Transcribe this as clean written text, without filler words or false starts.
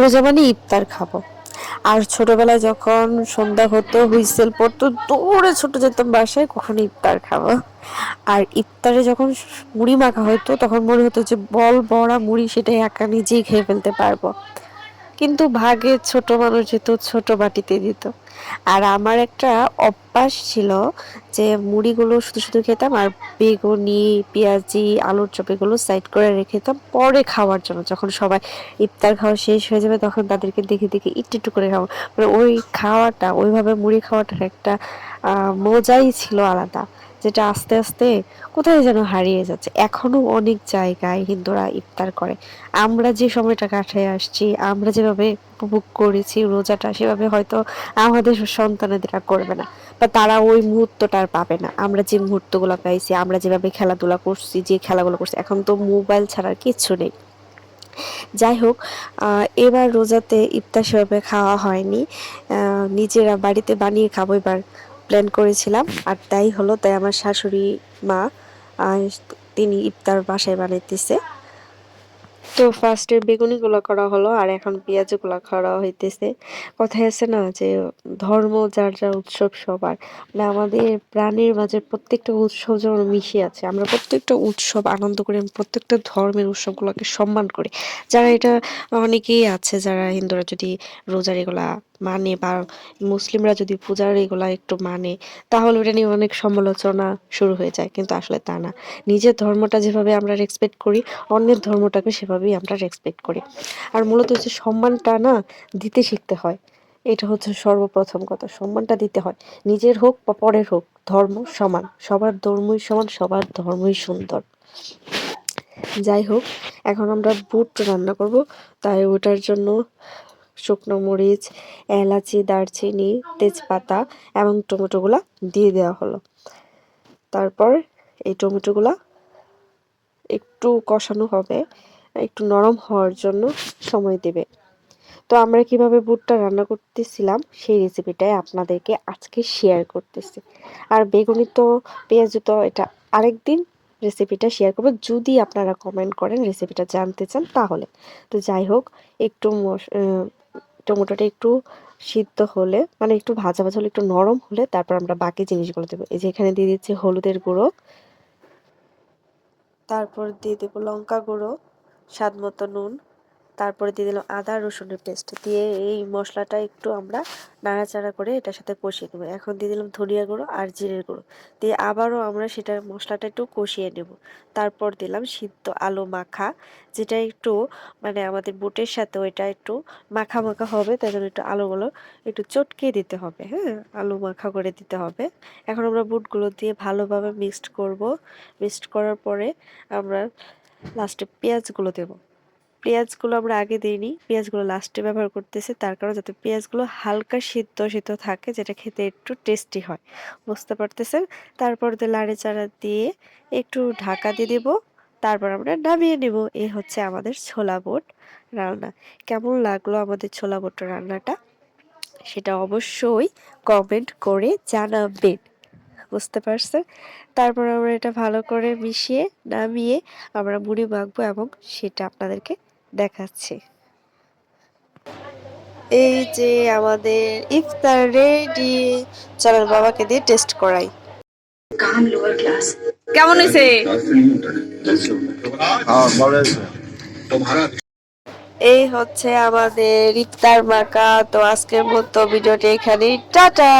রোজা মানে ইফতার খাবো। আর ছোটবেলায় যখন সন্ধ্যা হতো হুইসেল পড়তো দৌড়ে ছুটে যেতাম বাসায় কখন ইফতার খাবো। আর ইফতারে যখন মুড়ি মাখা হতো তখন মনে হতো যে বল বড়া মুড়ি সেটাই একা নিজেই খেয়ে ফেলতে পারবো। কিন্তু ভাগে ছোট মানুষ যেত ছোট বাটিতে দিত। আর আমার একটা অভ্যাস ছিল যে মুড়িগুলো শুধু শুধু খেতাম আর বেগুনি পেঁয়াজি আলুর চপ এগুলো সাইড করে রেখে দিতাম পরে খাওয়ার জন্য, যখন সবাই ইফতার খাওয়া শেষ হয়ে যাবে তখন তাদেরকে দেখে দেখে একটু একটু করে খাবো। মানে ওই খাওয়াটা ওইভাবে মুড়ি খাওয়াটার একটা মজাই ছিল আলাদা, যেটা আস্তে আস্তে কোথায় যেন হারিয়ে যাচ্ছে। এখনো অনেক জায়গায় হিন্দুরা ইফতার করে। আমরা যে সময়টা কাটায় আসছি, আমরা যেভাবে উপভোগ করেছি রোজাটা, সেভাবে হয়তো আমাদের সন্তানেরা করবে না, বা তারা ওই মুহূর্তটা আর পাবে না। আমরা যে মুহূর্তগুলো পাইছি, আমরা যেভাবে খেলাধুলা করছি, যে খেলাগুলো করছি, এখন তো মোবাইল ছাড়া কিচ্ছু নেই। যাই হোক, এবার রোজাতে ইফতার সেভাবে খাওয়া হয়নি। নিজেরা বাড়িতে বানিয়ে খাবো এবার প্ল্যান করেছিলাম, আর তাই হলো। তাই আমার শাশুড়ি মা আহ, তিনি ইফতার বাসায় বানাইতেছে। তো ফার্স্টে বেগুনি গুলা করা হলো আর এখন পেঁয়াজ গুলা করা হইতেছে। কথায় আছে না যে ধর্ম যার যার উৎসব সবার, মানে আমাদের প্রাণের মাঝে প্রত্যেকটা উৎসব যেমন মিশে আছে। আমরা প্রত্যেকটা উৎসব আনন্দ করি, আমরা প্রত্যেকটা ধর্মের উৎসবগুলোকে সম্মান করি। যারা এটা অনেকেই আছে যারা হিন্দুরা যদি রোজার এগুলা মানে, বা মুসলিমরা যদি পূজার এগুলা একটু মানে, তাহলে ওটা নিয়ে অনেক সমালোচনা শুরু হয়ে যায়, কিন্তু আসলে তা না। নিজের ধর্মটা যেভাবে আমরা রেসপেক্ট করি, অন্যের ধর্মটাকে সেভাবেই আমরা রেসপেক্ট করি। আর মূলত হচ্ছে সম্মানটা না দিতে শিখতে হয়। এটা হচ্ছে সর্বপ্রথম কথা, সম্মানটা দিতে হয়। নিজের হোক বা পরের হোক, ধর্ম সমান, সবার ধর্মই সমান, সবার ধর্মই সুন্দর। যাই হোক, এখন আমরা বুট রান্না করব। তাই ওটার জন্য শুকনো মরিচ, এলাচি, দারচিনি, তেজপাতা এবং টমেটোগুলা দিয়ে দেওয়া হলো। তারপর এই টমেটোগুলা একটু কষানো হবে, একটু নরম হওয়ার জন্য সময় দেবে। তো আমরা কিভাবে বুটটা রান্না করতেছিলাম সেই রেসিপিটাই আপনাদেরকে আজকে শেয়ার করতেছি। আর বেগুনি তো পেঁয়াজু তো এটা আরেকদিন রেসিপিটা শেয়ার করবো, যদি আপনারা কমেন্ট করেন রেসিপিটা জানতে চান তাহলে। তো যাই হোক, একটু টমেটোটা একটু সিদ্ধ হলে, মানে একটু ভাজা ভাজা হলে, একটু নরম হলে তারপর আমরা বাকি জিনিসগুলো দেবো। এই যে এখানে দিয়ে দিচ্ছি হলুদের গুঁড়ো, তারপর দিয়ে দেবো লঙ্কা গুঁড়ো, স্বাদ মতো নুন, তারপরে দিয়ে দিলাম আদা রসুনের পেস্ট, দিয়ে এই মশলাটা একটু আমরা নাড়াচাড়া করে এটার সাথে কষিয়ে নেবো। এখন দিয়ে দিলাম ধনিয়া গুঁড়ো আর জিরের গুঁড়ো, দিয়ে আবারও আমরা সেটা মশলাটা একটু কষিয়ে নেব। তারপর দিলাম সিদ্ধ আলু মাখা, যেটা একটু মানে আমাদের বুটের সাথে ওইটা একটু মাখা মাখা হবে, তাই জন্য একটু আলুগুলো একটু চটকে দিতে হবে। হ্যাঁ, আলু মাখা করে দিতে হবে। এখন আমরা বুটগুলো দিয়ে ভালোভাবে মিক্সড করব। মিক্সড করার পরে আমরা লাস্টে পেঁয়াজগুলো দেবো। পেঁয়াজগুলো আমরা আগে দিইনি, পেঁয়াজগুলো লাস্টে ব্যবহার করতেছি, তার কারণ যাতে পেঁয়াজগুলো হালকা সিদ্ধ সিদ্ধ থাকে, যেটা খেতে একটু টেস্টি হয়। বুঝতে পারতেছেন? তারপর দিয়ে নাড়াচাড়া দিয়ে একটু ঢাকা দিয়ে দেবো। তারপর আমরা নামিয়ে নেব। এই হচ্ছে আমাদের ছোলা বুট রান্না। কেমন লাগলো আমাদের ছোলা বুট রান্নাটা, সেটা অবশ্যই কমেন্ট করে জানাবেন। বুঝতে পারছেন? তারপর আমরা এটা ভালো করে মিশিয়ে নামিয়ে আমরা মুড়ি মাখবো এবং সেটা আপনাদেরকে দেখাচ্ছি। এই যে আমাদের ইফতার রেডি। চলেন বাবাকে দিয়ে টেস্ট করাই। কেমন হয়েছে? এই হচ্ছে আমাদের ইফতার মাখা। তো আজকের মতো ভিডিওটি এখানেই, টাটা।